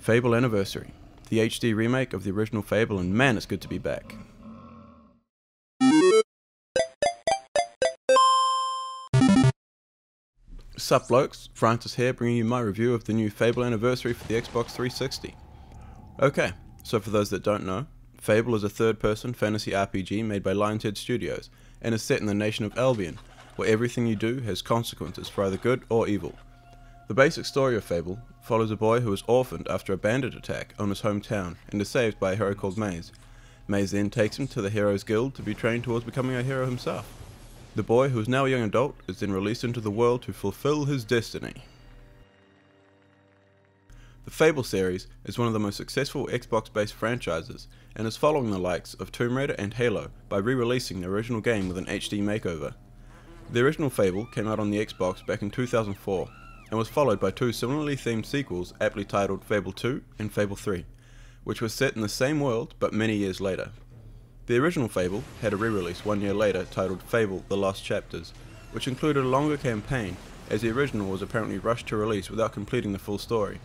Fable Anniversary, the HD remake of the original Fable, and man, it's good to be back. Sup blokes, Francis here bringing you my review of the new Fable Anniversary for the Xbox 360. Okay, so for those that don't know, Fable is a third-person fantasy RPG made by Lionshead Studios, and is set in the nation of Albion, where everything you do has consequences for either good or evil. The basic story of Fable follows a boy who is orphaned after a bandit attack on his hometown and is saved by a hero called Maze. Maze then takes him to the Heroes Guild to be trained towards becoming a hero himself. The boy, who is now a young adult, is then released into the world to fulfill his destiny. The Fable series is one of the most successful Xbox-based franchises and is following the likes of Tomb Raider and Halo by re-releasing the original game with an HD makeover. The original Fable came out on the Xbox back in 2004 and was followed by two similarly themed sequels aptly titled Fable 2 and Fable 3, which was set in the same world but many years later. The original Fable had a re-release 1 year later titled Fable: The Lost Chapters, which included a longer campaign, as the original was apparently rushed to release without completing the full story.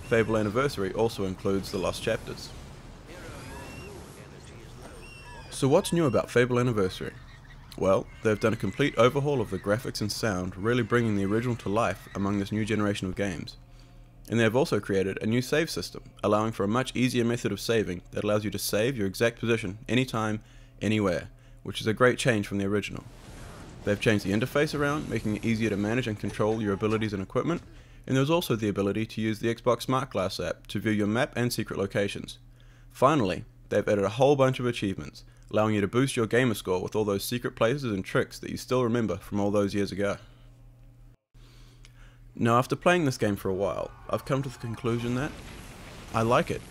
Fable Anniversary also includes The Lost Chapters. So what's new about Fable Anniversary? Well, they've done a complete overhaul of the graphics and sound, really bringing the original to life among this new generation of games. And they have also created a new save system, allowing for a much easier method of saving that allows you to save your exact position anytime, anywhere, which is a great change from the original. They've changed the interface around, making it easier to manage and control your abilities and equipment, and there's also the ability to use the Xbox Smart Glass app to view your map and secret locations. Finally, they've added a whole bunch of achievements, allowing you to boost your gamer score with all those secret places and tricks that you still remember from all those years ago. Now, after playing this game for a while, I've come to the conclusion that I like it.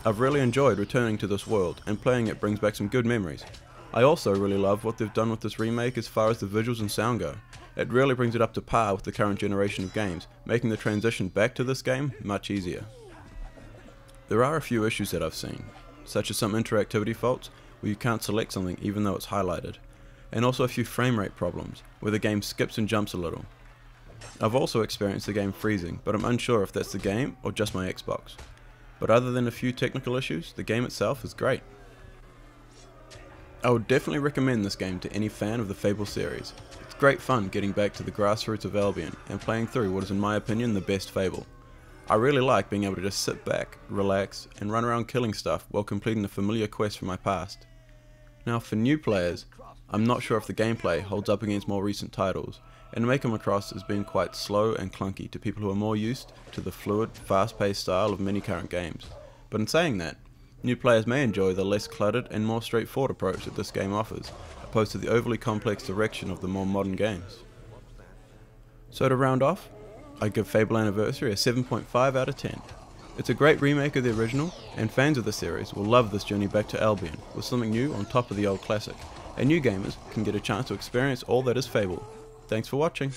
I've really enjoyed returning to this world, and playing it brings back some good memories. I also really love what they've done with this remake as far as the visuals and sound go. It really brings it up to par with the current generation of games, making the transition back to this game much easier. There are a few issues that I've seen, such as some interactivity faults where you can't select something even though it's highlighted, and also a few frame rate problems where the game skips and jumps a little. I've also experienced the game freezing, but I'm unsure if that's the game or just my Xbox. But other than a few technical issues, the game itself is great. I would definitely recommend this game to any fan of the Fable series. It's great fun getting back to the grassroots of Albion and playing through what is in my opinion the best Fable. I really like being able to just sit back, relax, and run around killing stuff while completing a familiar quest from my past. Now for new players, I'm not sure if the gameplay holds up against more recent titles, and may come across as being quite slow and clunky to people who are more used to the fluid, fast-paced style of many current games. But in saying that, new players may enjoy the less cluttered and more straightforward approach that this game offers, opposed to the overly complex direction of the more modern games. So to round off, I give Fable Anniversary a 7.5 out of 10. It's a great remake of the original, and fans of the series will love this journey back to Albion, with something new on top of the old classic, and new gamers can get a chance to experience all that is Fable. Thanks for watching.